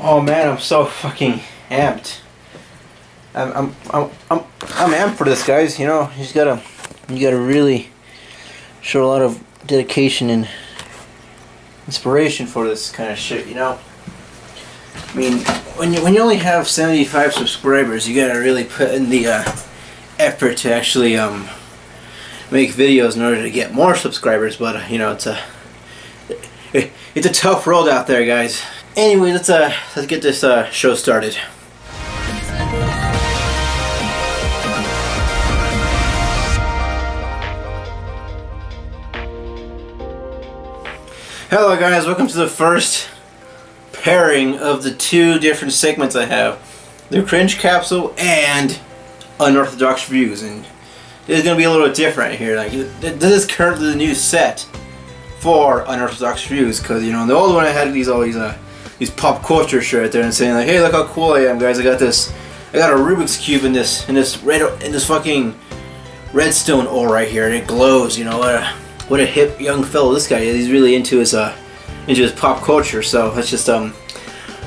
Oh man, I'm so fucking amped. I'm amped for this, guys. You know, you gotta really show a lot of dedication and inspiration for this kind of shit. You know, I mean, when you only have 75 subscribers, you gotta really put in the effort to actually make videos in order to get more subscribers. But you know, it's a tough world out there, guys. Anyway, let's get this show started. Hello guys, welcome to the first pairing of the two different segments I have. The Cringe Capsule and Unorthodox Reviews, and this is going to be a little different here. Like, this is currently the new set for Unorthodox Reviews, because you know, the old one I had these pop culture shit right there and saying like, hey, look how cool I am, guys. I got a Rubik's Cube in this fucking redstone ore right here, and it glows. You know, what a hip young fellow this guy is. He's really into his pop culture. So let's just I'm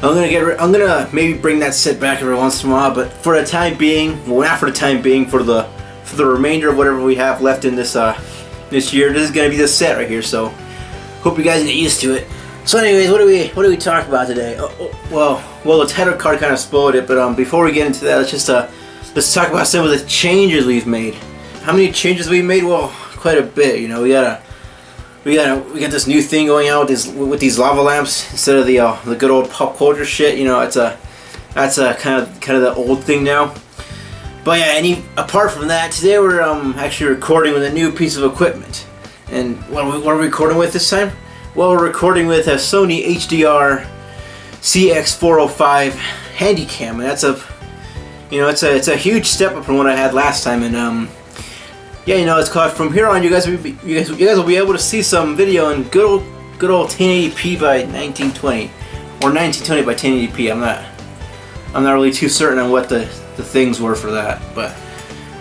gonna maybe bring that set back every once in a while, but for the time being, well, not for the time being, for the remainder of whatever we have left in this year, this is gonna be the set right here. So hope you guys get used to it. So anyways, what do we talk about today? Well, the title card kind of spoiled it, but before we get into that, let's talk about some of the changes we've made. How many changes we made? Well, quite a bit. You know, we got this new thing going out with these lava lamps instead of the good old pop culture shit. You know, that's a kind of the old thing now. But yeah, apart from that, today we're actually recording with a new piece of equipment. And what are we recording with this time? Well, we're recording with a Sony HDR CX405 Handycam, and that's it's a huge step up from what I had last time. And yeah, you know, it's called, from here on, you guys will be able to see some video in good old 1080p by 1920, or 1920 by 1080p. I'm not really too certain on what the things were for that, but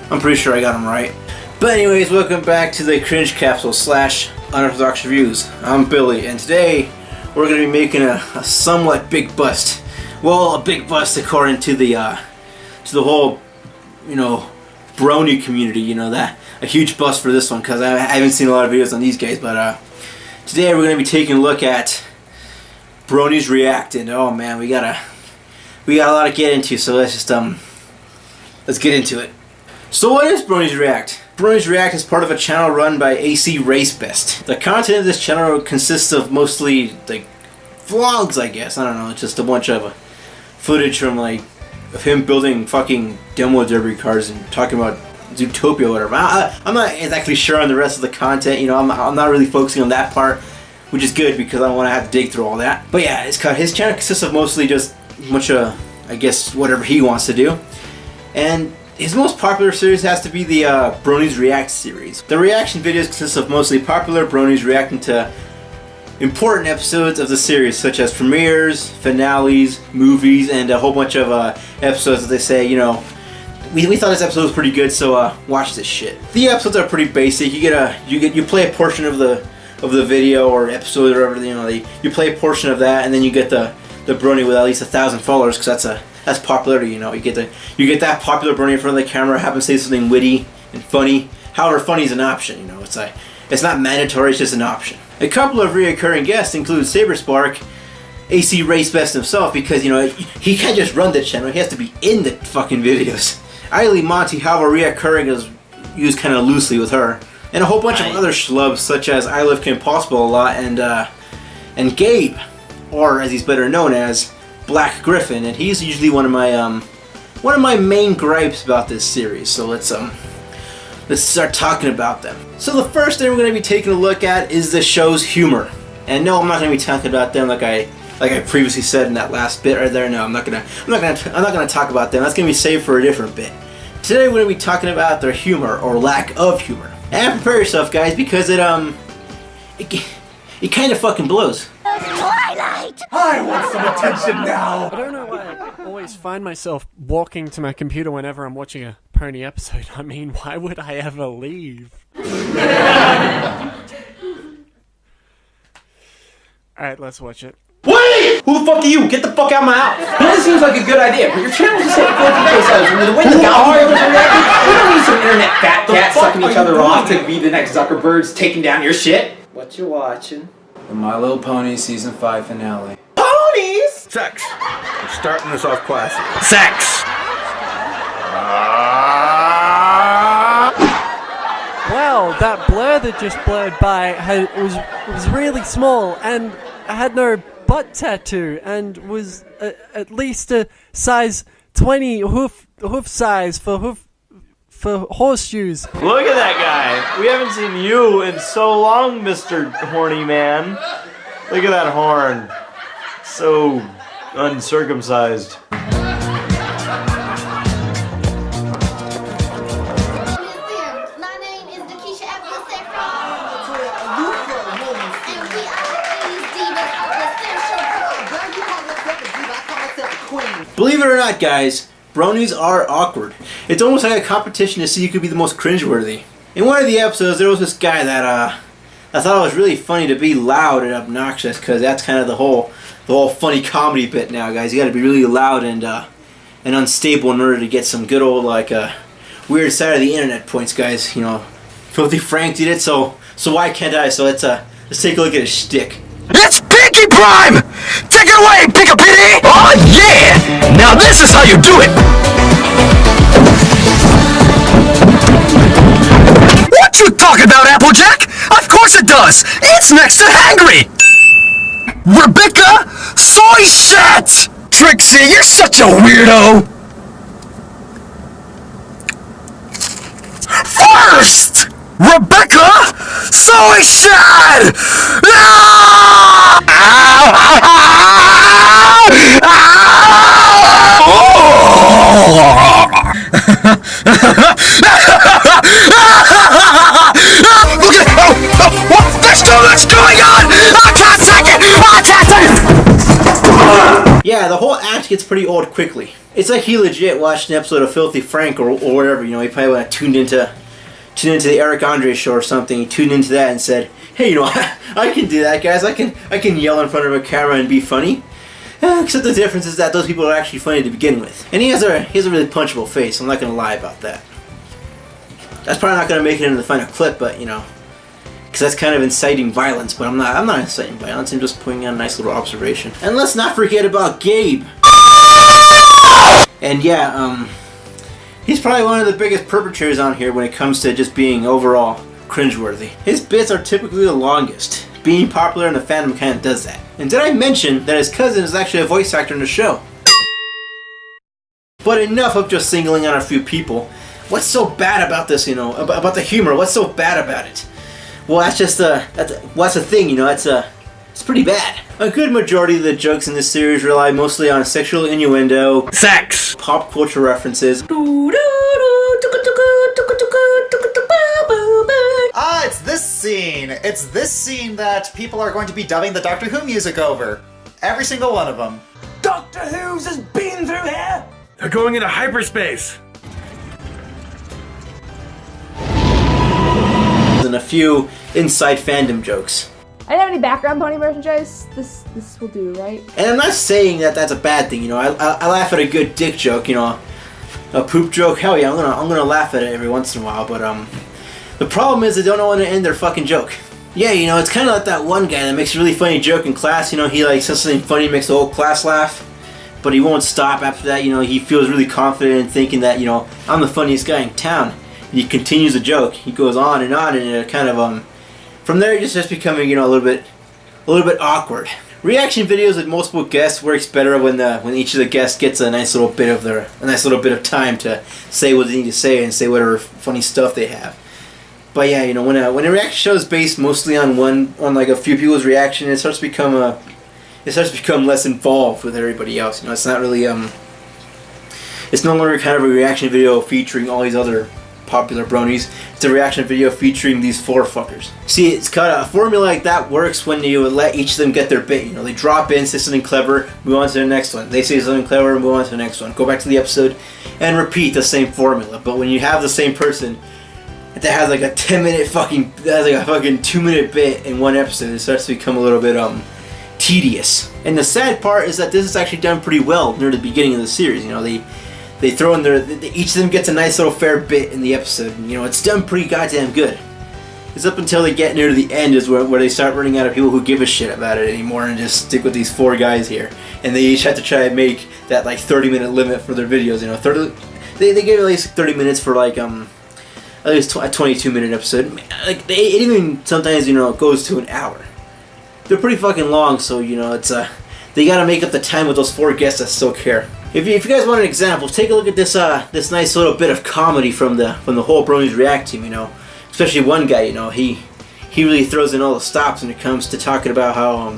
I'm pretty sure I got them right. But anyways, welcome back to the Cringe Capsule / Unorthodox Reviews. I'm Billy, and today we're going to be making a somewhat big bust. Well, a big bust according to the whole, you know, Brony community. You know, that a huge bust for this one, because I haven't seen a lot of videos on these guys. But today we're going to be taking a look at Bronies React, and oh man, we got a lot to get into. So let's get into it. So what is Bronies React? Bronies React is part of a channel run by ACRacebest. The content of this channel consists of mostly like vlogs, I guess. I don't know, it's just a bunch of footage from of him building fucking demo derby cars and talking about Zootopia or whatever. I'm not exactly sure on the rest of the content. You know, I'm not really focusing on that part, which is good because I don't want to have to dig through all that. But yeah, his channel consists of mostly just a bunch of, I guess, whatever he wants to do. And his most popular series has to be the Bronies React series. The reaction videos consist of mostly popular Bronies reacting to important episodes of the series, such as premieres, finales, movies, and a whole bunch of episodes that they say, you know, we thought this episode was pretty good, so watch this shit. The episodes are pretty basic. You play a portion of the video or episode or whatever, you know, you play a portion of that, and then you get the Brony with at least 1,000 followers, because that's popularity. You know, you get that popular Brony in front of the camera, happen to say something witty and funny. However, funny is an option. You know, it's not mandatory. It's just an option. A couple of recurring guests include SaberSpark, ACRacebest himself, because you know he can't just run the channel. He has to be in the fucking videos. Eiley Monty, however, recurring is used kind of loosely with her, and a whole bunch of other schlubs such as I Live Kim Possible a lot, and Gabe, or as he's better known as, Black Griffin, and he's usually one of my main gripes about this series. So let's start talking about them. So the first thing we're going to be taking a look at is the show's humor. And no, I'm not going to be talking about them like I previously said in that last bit right there. No, I'm not gonna talk about them. That's going to be saved for a different bit. Today we're going to be talking about their humor or lack of humor. And prepare yourself, guys, because it kind of fucking blows. Twilight! I want some attention now! I don't know why I always find myself walking to my computer whenever I'm watching a pony episode. I mean, why would I ever leave? Alright, let's watch it. Wait! Who the fuck are you? Get the fuck out of my house! You know, this seems like a good idea, but your channel's just like 50K subs. And the way the algorithms are reacting, we don't need some internet fat cats sucking each other off to be the next Zuckerbergs taking down your shit. What you watching? The My Little Pony Season 5 finale. Ponies! Sex. We're starting this off classy. Sex! Wow, that blur that just blurred by was really small and had no butt tattoo and was at least a size 20 hoof size for horseshoes. Look at that guy. We haven't seen you in so long, Mr. Horny Man. Look at that horn. So uncircumcised. Believe it or not, guys, bronies are awkward. It's almost like a competition to see who could be the most cringeworthy. In one of the episodes, there was this guy that I thought it was really funny to be loud and obnoxious, because that's kind of the whole funny comedy bit now, guys. You got to be really loud and unstable in order to get some good old weird side of the internet points, guys. You know, Filthy Frank did it, so why can't I? So let's take a look at his shtick. It's Pinky Prime! Take it away, Pick-a-Pity! Oh yeah! Now this is how you do it! What you talking about, Applejack? Of course it does! It's next to hangry! Rebecca? Soy shit! Trixie, you're such a weirdo! First! Rebecca? Soy shit! No! What? There's too much going on! I can't take it! I can't take it! Yeah, the whole act gets pretty old quickly. It's like he legit watched an episode of Filthy Frank or whatever. You know, he probably tuned into the Eric Andre show or something. He tuned into that and said, "Hey, you know, I can do that, guys. I can yell in front of a camera and be funny." Except the difference is that those people are actually funny to begin with. And he has a really punchable face. I'm not gonna lie about that. That's probably not gonna make it into the final clip, but you know, because that's kind of inciting violence. But I'm not inciting violence. I'm just pointing out a nice little observation. And let's not forget about Gabe. And yeah, he's probably one of the biggest perpetrators on here when it comes to just being overall cringeworthy. His bits are typically the longest. Being popular in the fandom kind of does that. And did I mention that his cousin is actually a voice actor in the show? But enough of just singling out a few people. What's so bad about this, you know, about the humor? What's so bad about it? Well, that's just that's the thing, you know, it's pretty bad. A good majority of the jokes in this series rely mostly on sexual innuendo, Sex! pop culture references, It's this scene. It's this scene that people are going to be dubbing the Doctor Who music over. Every single one of them. Doctor Who's has been through here! They're going into hyperspace! and a few inside fandom jokes. I didn't have any background pony merchandise. This will do, right? And I'm not saying that that's a bad thing, you know. I laugh at a good dick joke, you know. A poop joke, hell yeah, I'm gonna laugh at it every once in a while, but the problem is they don't know when to end their fucking joke. Yeah, you know, it's kind of like that one guy that makes a really funny joke in class, you know, he like says something funny, makes the whole class laugh, but he won't stop after that, you know, he feels really confident in thinking that, you know, I'm the funniest guy in town. And he continues the joke, he goes on, and it kind of, from there it just starts becoming, you know, a little bit awkward. Reaction videos with multiple guests works better when each of the guests gets a nice little bit of time to say what they need to say and say whatever funny stuff they have. But yeah, you know, when a reaction show is based mostly on like a few people's reaction, it starts to become less involved with everybody else. You know, it's not really it's no longer kind of a reaction video featuring all these other popular bronies. It's a reaction video featuring these four fuckers. See, it's kind of a formula like that works when you let each of them get their bit. You know, they drop in, say something clever, move on to the next one. They say something clever, move on to the next one. Go back to the episode and repeat the same formula. But when you have the same person that has like a 10-minute fucking, that has like a fucking 2-minute bit in one episode, it starts to become a little bit tedious. And the sad part is that this is actually done pretty well near the beginning of the series. You know, they throw in each of them gets a nice little fair bit in the episode, and you know, it's done pretty goddamn good. It's up until they get near the end is where they start running out of people who give a shit about it anymore and just stick with these 4 guys here. And they each have to try and make that like 30-minute limit for their videos. You know, they give at least 30 minutes for like at least a 22-minute episode. Like it even sometimes, you know, goes to an hour. They're pretty fucking long, so you know it's they gotta make up the time with those 4 guests that still care. If you guys want an example, take a look at this this nice little bit of comedy from the whole Bronies React team. You know, especially one guy. You know, he really throws in all the stops when it comes to talking about how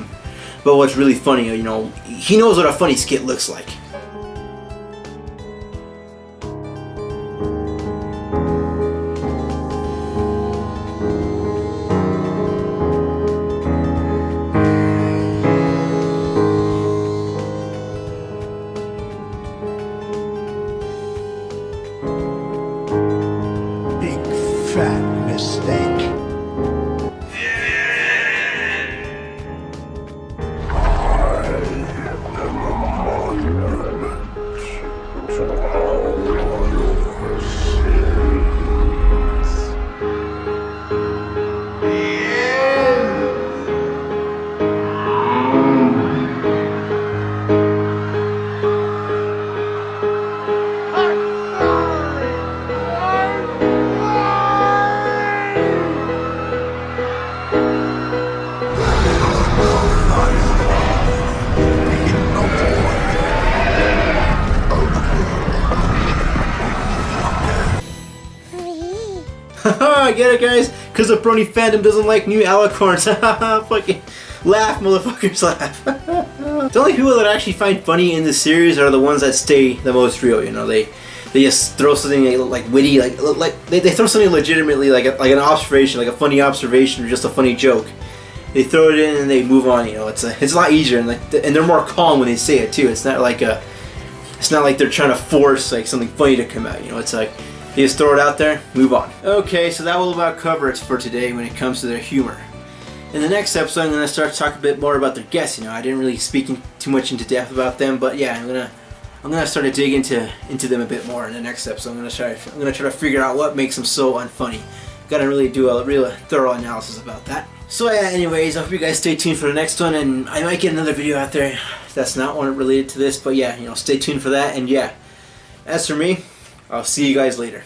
about what's really funny. You know, he knows what a funny skit looks like. Big fat mistake. I get it, guys, because the Brony fandom doesn't like new alicorns. Fucking laugh, motherfuckers, laugh. The only people that I actually find funny in this series are the ones that stay the most real. You know, they just throw something like witty, like they throw something legitimately like an observation, like a funny observation or just a funny joke. They throw it in and they move on. You know, it's a lot easier, and and they're more calm when they say it too. It's not like they're trying to force like something funny to come out. You know, it's like they just throw it out there, move on. Okay, so that will about cover it for today when it comes to their humor. In the next episode, I'm going to start to talk a bit more about their guests. You know, I didn't really speak too much into depth about them, but yeah, I'm gonna start to dig into them a bit more in the next episode. I'm gonna try to figure out what makes them so unfunny. Gotta really do a real thorough analysis about that. So yeah, anyways, I hope you guys stay tuned for the next one, and I might get another video out there that's not one related to this, but yeah, you know, stay tuned for that. And yeah, as for me, I'll see you guys later.